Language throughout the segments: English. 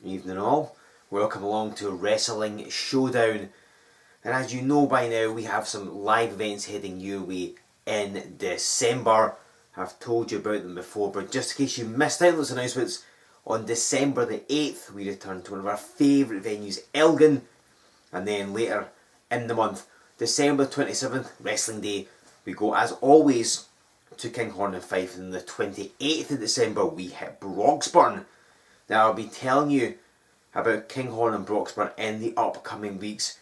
Evening all, welcome along to Wrestling Showdown, and as you know by now we have some live events heading your way in December. I've told you about them before, but just in case you missed out on those announcements, on December the 8th we return to one of our favourite venues, Elgin, and then later in the month, December 27th, Wrestling Day, we go as always to Kinghorn and Fife, and the 28th of December we hit Broxburn. Now I'll be telling you about Kinghorn and Broxburn in the upcoming weeks.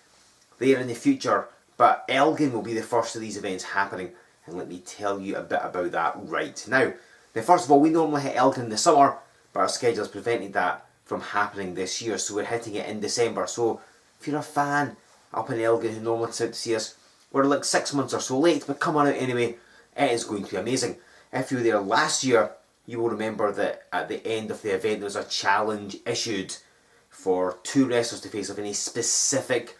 They're in the future, but Elgin will be the first of these events happening, and let me tell you a bit about that right now. Now first of all, we normally hit Elgin in the summer, but our schedule has prevented that from happening this year, so we're hitting it in December. So if you're a fan up in Elgin who normally comes out to see us, we're like 6 months or so late, but come on out anyway. It is going to be amazing. If you were there last year, you will remember that at the end of the event there was a challenge issued for two wrestlers to face off in a specific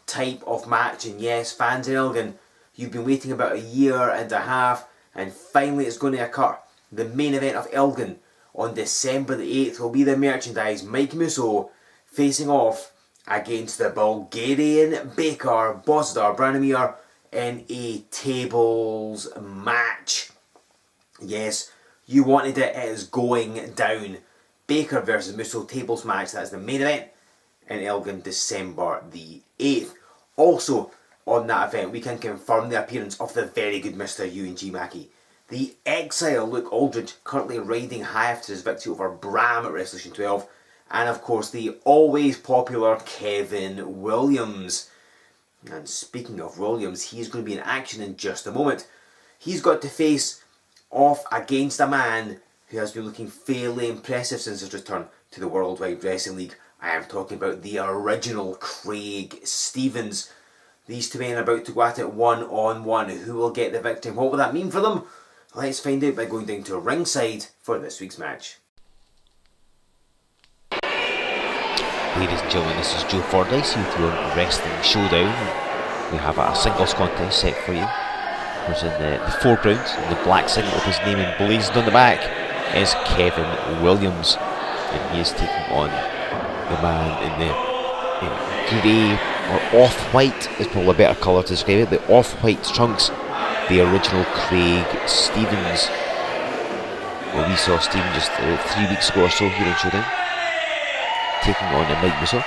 type of match. And yes, fans in Elgin, you've been waiting about a year and a half, and finally it's going to occur. The main event of Elgin on December the 8th will be the merchandise Mike Musso facing off against the Bulgarian Baker, Bozdar Branimir, in a tables match. Yes, you wanted it, it is going down. Baker versus Musso tables match, that is the main event in Elgin, December the 8th. Also on that event we can confirm the appearance of the very good Mr. Ewan G. Mackey. The Exile Luke Aldridge, currently riding high after his victory over Bram at WrestleMania 12. And of course the always popular Kevin Williams. And speaking of Williams, he's going to be in action in just a moment. He's got to face off against a man who has been looking fairly impressive since his return to the Worldwide Wrestling League. I am talking about the original Craig Stevens. These two men are about to go at it one-on-one. Who will get the victory? What will that mean for them? Let's find out by going down to ringside for this week's match. Ladies and gentlemen, this is Joe Fordyce with your Wrestling Showdown. We have a singles contest set for you. Who's in the foreground, in the black signet with his name emblazoned on the back, is Kevin Williams, and he is taking on the man in the grey or off-white is probably a better colour to describe it. The off-white trunks, the original Craig Stevens. Well, we saw Steven just 3 weeks ago or so here in Showdown, taking on Mike Musso.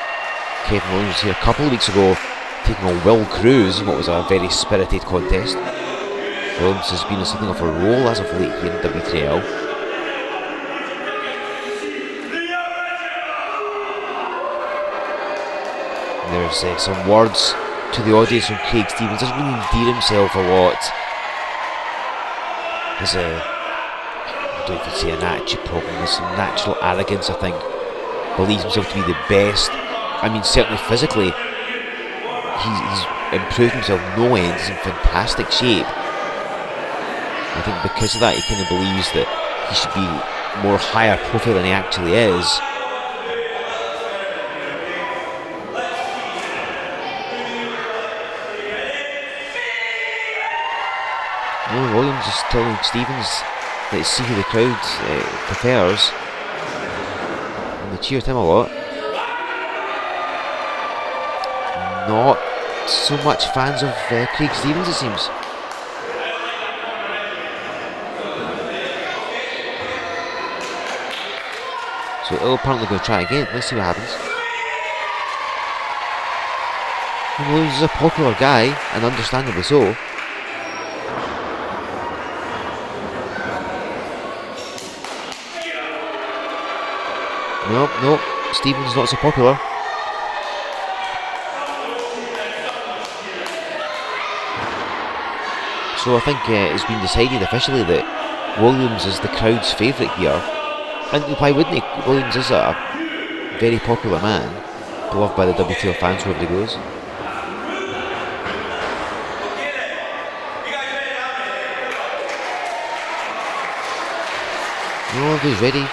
Kevin Williams was here a couple of weeks ago, taking on Will Cruz in what was a very spirited contest. Williams has been in something of a role as of late here in W3L. There's some words to the audience from Craig Stevens. Doesn't really endear himself a lot. There's I don't know if you'd say an attitude problem, there's some natural arrogance, I think. Believes himself to be the best. I mean, certainly physically, he's improved himself no end. He's in fantastic shape. I think because of that, he kind of believes that he should be more higher profile than he actually is. Will Williams is telling Stevens, let's see who the crowd prefers. And they cheered him a lot. Not so much fans of Craig Stevens, it seems. So they're apparently going to try again. Let's see what happens. And Williams is a popular guy, and understandably so. Nope, Stevens not so popular. So I think it's been decided officially that Williams is the crowd's favourite here. And why wouldn't he? Williams is a very popular man, beloved by the W3L fans wherever he goes. No, everybody's ready.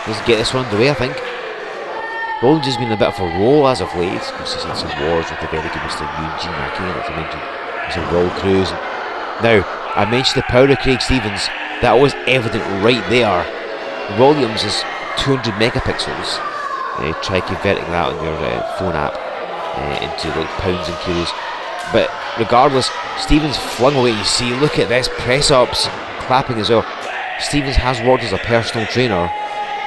Let's get this one underway, I think. Williams has been a bit of a roll as of late. Of course, he's had some wars with the very good Mr. Ewan G. Mackey, like I mentioned. There's a Will Cruz. Now, I mentioned the power of Craig Stevens. That was evident right there. Williams is 200 megapixels. try converting that on your phone app into like pounds and kilos. But regardless, Stevens flung away. You see, look at this, press ups, clapping as well. Stevens has worked as a personal trainer,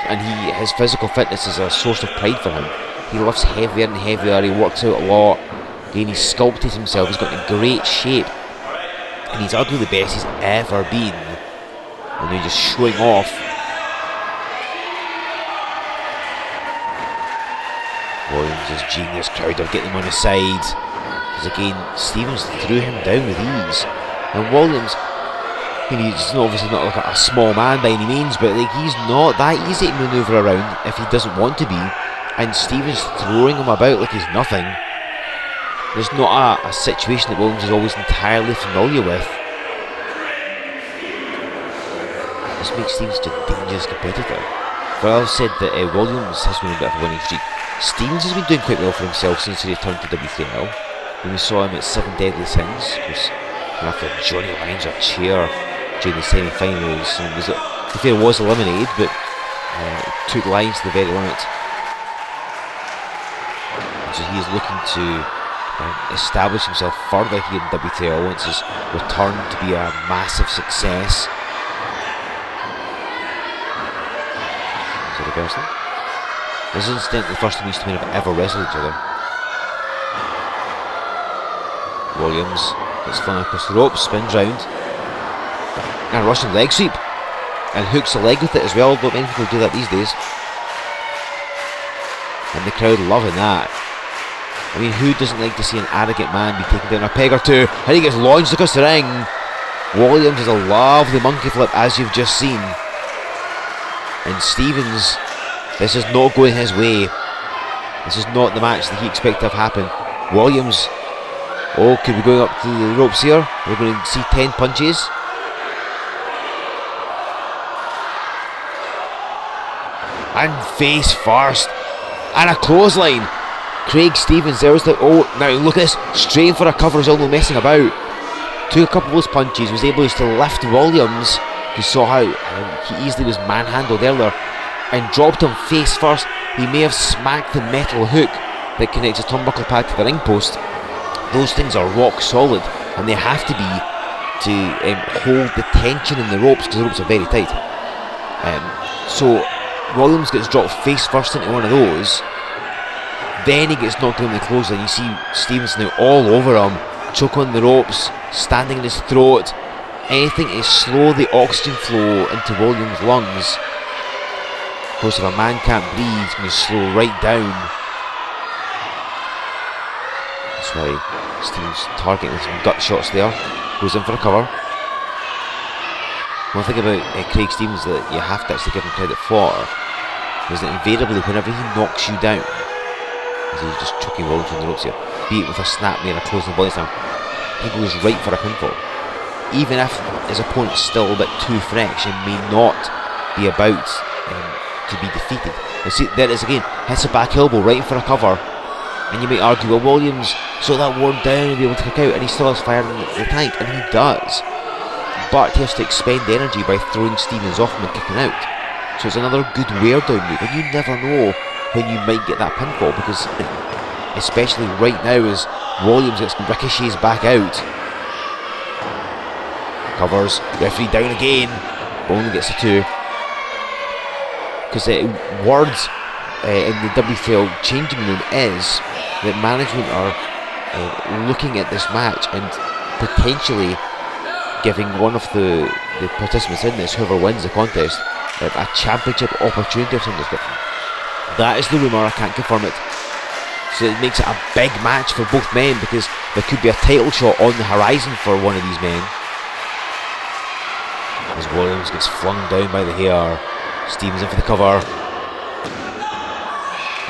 and his physical fitness is a source of pride for him. He lifts heavier and heavier, he works out a lot. Again, he's sculpted himself, he's got in great shape, and he's arguably the best he's ever been. And they're just showing off. Williams' genius, crowd are getting him on his side. Because again, Stevens threw him down with ease. And Williams, he's obviously not like a small man by any means, but like he's not that easy to manoeuvre around if he doesn't want to be. And Stevens throwing him about like he's nothing. There's not a situation that Williams is always entirely familiar with. This makes Stevens a dangerous competitor. Well, I've said that Williams has been a bit of a winning streak. Stevens has been doing quite well for himself since he returned to W3L. When we saw him at 7 Deadly Sins, because after Johnny Lyons a chair during the semi-finals, and the fair was eliminated, but took Lyons to the very limit. So he is looking to establish himself further here in W3L once his return to be a massive success. Is it reversing? This is incidentally the first time these two men have ever wrestled each other. Williams gets flung across the ropes, spins round, and a Russian leg sweep, and hooks the leg with it as well. Not many people do that these days, and the crowd loving that. I mean, who doesn't like to see an arrogant man be taken down a peg or two? And he gets launched across the ring. Williams has a lovely monkey flip, as you've just seen. And Stevens, this is not going his way. This is not the match that he expected to have happen. Williams, could be going up to the ropes here. We're going to see 10 punches. And face first. And a clothesline. Craig Stevens, there's the, now look at this, straight for a cover as well, no messing about. Took a couple of those punches, was able to lift Williams. You saw how he easily was manhandled earlier, and dropped him face first. He may have smacked the metal hook that connects the turnbuckle pad to the ring post. Those things are rock solid, and they have to be to hold the tension in the ropes, because the ropes are very tight. So Williams gets dropped face first into one of those. Then he gets knocked down the clothesline. You see Stevens now all over him, choke on the ropes, standing in his throat. Anything to slow the oxygen flow into Williams' lungs. Of course, if a man can't breathe, he's going to slow right down. That's why Stevens targeting some gut shots there. Goes in for a cover. One thing about Craig Stevens that you have to actually give him credit for is that invariably, whenever he knocks you down, as he's just chucking Williams on the ropes here, be it with a snap near a closing body slam, he goes right for a pinfall. Even if his opponent's still a bit too fresh and may not be about to be defeated. And see, there it is again, hits a back elbow right in for a cover, and you might argue, well, Williams so that worn down and be able to kick out, and he still has fire in the tank, and he does. But he has to expend energy by throwing Stevens off him and kicking out. So it's another good wear down move, and you never know when you might get that pinfall, because especially right now as Williams gets ricochets back out. Covers, referee down again, only gets the 2. Because words in the W3L changing room is that management are looking at this match and potentially giving one of the participants in this, whoever wins the contest, a championship opportunity or something. That is the rumour, I can't confirm it. So it makes it a big match for both men, because there could be a title shot on the horizon for one of these men. As Williams gets flung down by the hair, Stevens in for the cover.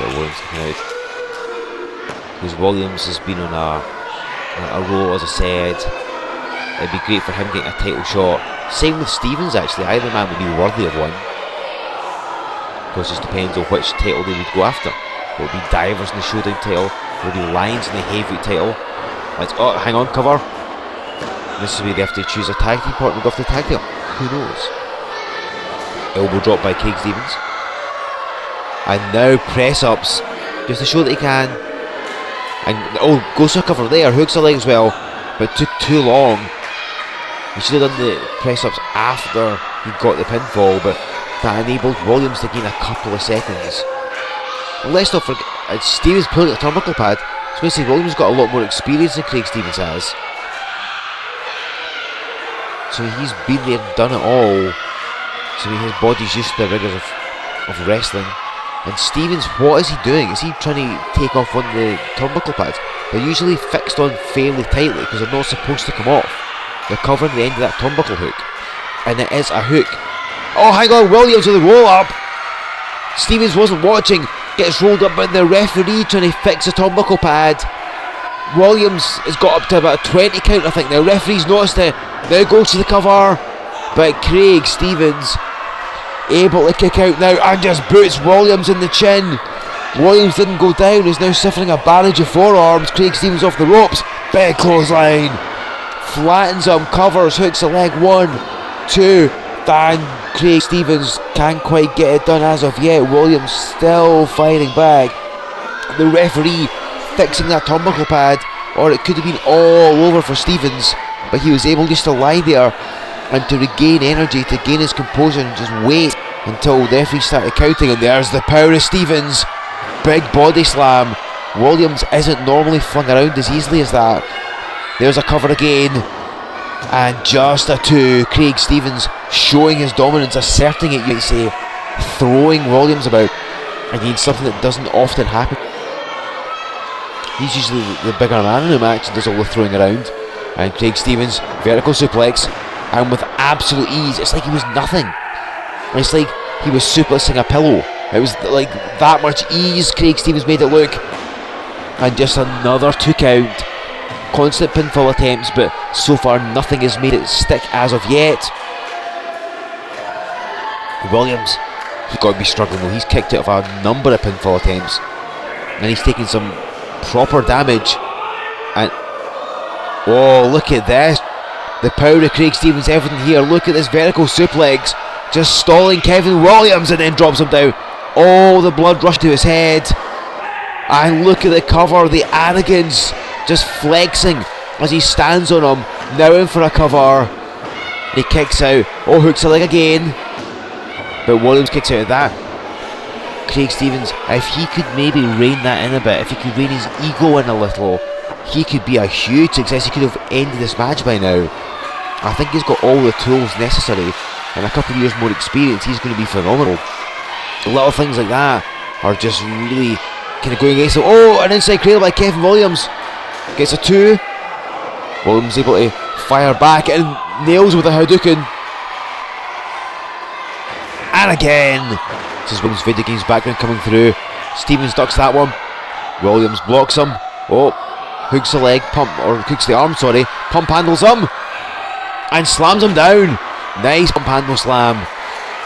But Williams kicking out. Because Williams has been on a roll, as I said. It'd be great for him getting a title shot. Same with Stevens actually, either man would be worthy of one. Of course, it just depends on which title they would go after. Will it be Divers in the Showdown title? Will it be Lions in the Heavyweight title? Hang on, cover. This is where they have to choose a tag team partner and go after the tag title. Who knows? Elbow drop by Craig Stevens. And now press ups, just to show that he can. And goes to a cover there, hooks a leg as well, but took too long. He should have done the press ups after he got the pinfall, but that enabled Williams to gain a couple of seconds. And let's not forget, Stevens pulling the turnbuckle pad, so basically Williams got a lot more experience than Craig Stevens has. So he's been there and done it all. So his body's used to the rigours of wrestling. And Stevens, what is he doing? Is he trying to take off one of the turnbuckle pads? They're usually fixed on fairly tightly because they're not supposed to come off. They're covering the end of that turnbuckle hook. And it is a hook. Oh, hang on, Williams with the roll up. Stevens wasn't watching. Gets rolled up by the referee trying to fix the turnbuckle pad. Williams has got up to about a 20 count, I think. The referee's noticed it. Now goes to the cover. But Craig Stevens able to kick out now and just boots Williams in the chin. Williams didn't go down. He's now suffering a barrage of forearms. Craig Stevens off the ropes. Big clothesline. Flattens him, covers, hooks a leg. 1, 2. And Craig Stevens can't quite get it done as of yet. Williams still fighting back. The referee fixing that turnbuckle pad, or it could have been all over for Stevens, but he was able just to lie there and to regain energy, to gain his composure and just wait until the referee started counting. And there's the power of Stevens. Big body slam. Williams isn't normally flung around as easily as that. There's a cover again, and just a 2. Craig Stevens showing his dominance, asserting it, you might say, throwing Williams about. Again, something that doesn't often happen. He's usually the bigger man in the match and does all the throwing around. And Craig Stevens, vertical suplex, and with absolute ease. It's like he was nothing. It's like he was suplexing a pillow. It was like that much ease Craig Stevens made it look. And just another 2 count. Constant pinfall attempts, but so far nothing has made it stick as of yet. Williams, he's got to be struggling though. He's kicked out of a number of pinfall attempts, and he's taking some proper damage. And oh, look at this. The power of Craig Stevens evident here. Look at this vertical suplex, just stalling Kevin Williams, and then drops him down. Oh, the blood rushed to his head. And look at the cover, the arrogance, just flexing as he stands on him, now in for a cover. He kicks out. Oh, hooks a leg again, but Williams kicks out of that. Craig Stevens, if he could maybe rein that in a bit, if he could rein his ego in a little, he could be a huge success. He could have ended this match by now. I think he's got all the tools necessary, and a couple of years more experience, he's going to be phenomenal. Little things like that are just really kind of going against him. Oh, an inside cradle by Kevin Williams. Gets a 2. Williams able to fire back and nails with a Hadouken. And again. This is Williams' video games background coming through. Stevens ducks that one. Williams blocks him. Oh, hooks the leg, hooks the arm, sorry. Pump handles him. And slams him down. Nice pump handle slam.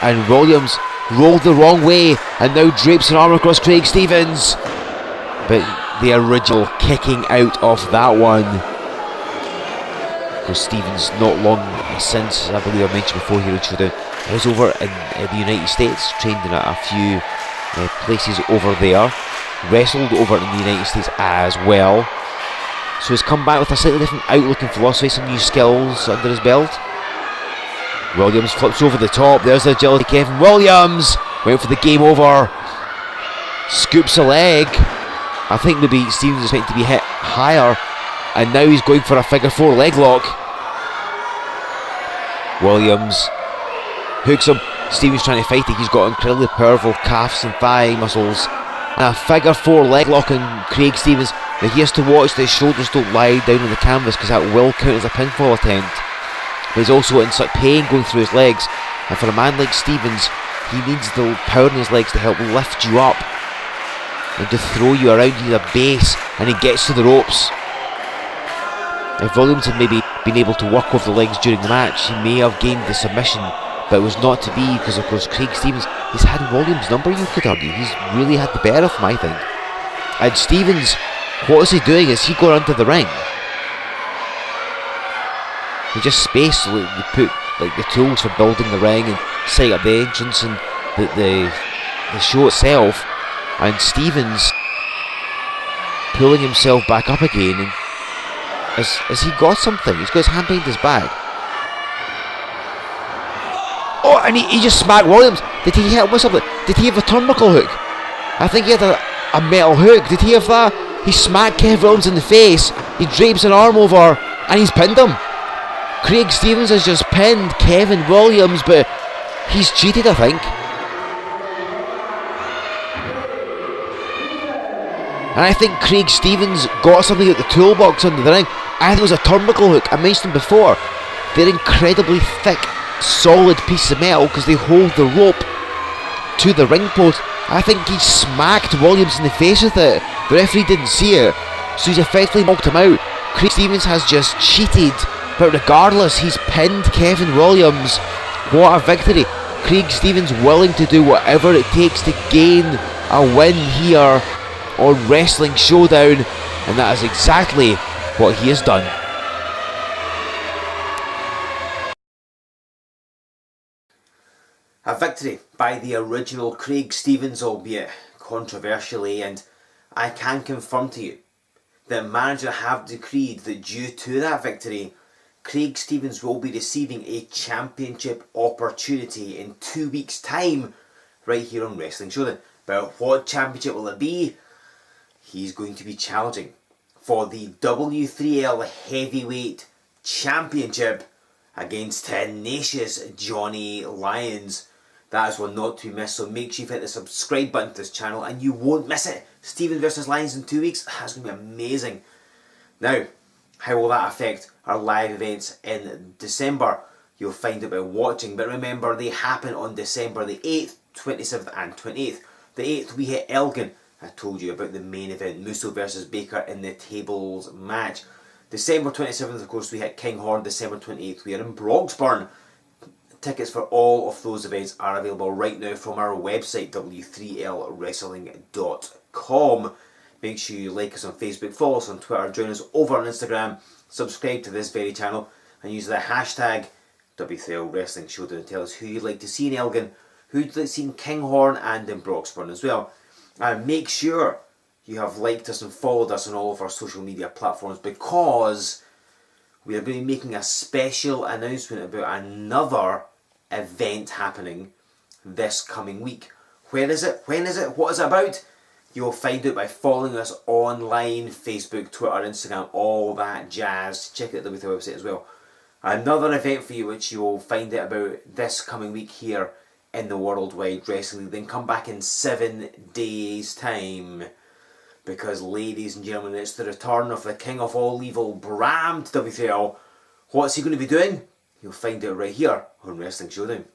And Williams rolled the wrong way and now drapes an arm across Craig Stevens. But the original kicking out of that one. Because Stevens, not long since, I believe I mentioned before here in Showdown, he was over in the United States, trained in a few places over there, wrestled over in the United States as well. So he's come back with a slightly different outlook and philosophy, some new skills under his belt. Williams flips over the top. There's the agility. Kevin Williams went for the game over. Scoops a leg. I think maybe Stevens is expecting to be hit higher, and now he's going for a figure 4 leg lock. Williams hooks him. Stevens trying to fight it. He's got incredibly powerful calves and thigh muscles. And a figure 4 leg lock on Craig Stevens. Now he has to watch that his shoulders don't lie down on the canvas, because that will count as a pinfall attempt. But he's also in such pain going through his legs, and for a man like Stevens, he needs the power in his legs to help lift you up and to throw you around. You need a base, and he gets to the ropes. If Williams had maybe been able to work off the legs during the match, he may have gained the submission, but it was not to be, because of course Craig Stevens, he's had Williams' number, you could argue. He's really had the better of him, I think. And Stevens, what is he doing? Is he going under the ring? He just spaced, so they put like the tools for building the ring and setting up the entrance and the the show itself, and Stevens pulling himself back up again, and has he got something? He's got his hand behind his back. Oh, and he just smacked Williams. Did he hit him with something? Did he have a turnbuckle hook? I think he had a metal hook. Did he have that? He smacked Kev Williams in the face. He drapes an arm over and he's pinned him. Craig Stevens has just pinned Kevin Williams, but he's cheated, I think. And I think Craig Stevens got something at the toolbox under the ring. I think it was a turnbuckle hook. I mentioned them before. They're incredibly thick, solid pieces of metal because they hold the rope to the ring post. I think he smacked Williams in the face with it. The referee didn't see it, so he's effectively knocked him out. Craig Stevens has just cheated, but regardless, he's pinned Kevin Williams. What a victory. Craig Stevens willing to do whatever it takes to gain a win here on Wrestling Showdown, and that is exactly what he has done. A victory by the original Craig Stevens, albeit controversially, and I can confirm to you that manager have decreed that due to that victory, Craig Stevens will be receiving a championship opportunity in 2 weeks' time right here on Wrestling Showdown. But what championship will it be? He's going to be challenging for the W3L Heavyweight Championship against tenacious Johnny Lyons. That is one not to be missed, so make sure you hit the subscribe button to this channel and you won't miss it. Stevens versus Lyons in 2 weeks, that's going to be amazing. Now, how will that affect our live events in December? You'll find out by watching, but remember they happen on December the 8th, 27th and 28th. The 8th we hit Elgin. I told you about the main event, Musso versus Baker in the tables match. December 27th, of course, we hit Kinghorn. December 28th, we are in Broxburn. Tickets for all of those events are available right now from our website, W3LWrestling.com. Make sure you like us on Facebook, follow us on Twitter, join us over on Instagram, subscribe to this very channel, and use the hashtag W3L Wrestling Showdown to tell us who you'd like to see in Elgin, who you'd like to see in Kinghorn and in Broxburn as well. And make sure you have liked us and followed us on all of our social media platforms, because we are going to be making a special announcement about another event happening this coming week. Where is it? When is it? What is it about? You'll find out by following us online, Facebook, Twitter, Instagram, all that jazz. Check out the website as well. Another event for you which you will find out about this coming week here in the Worldwide Wrestling League. Then come back in 7 days' time, because, ladies and gentlemen, it's the return of the King of All Evil, Bram, to W3L. What's he going to be doing? You'll find out right here on Wrestling Showdown.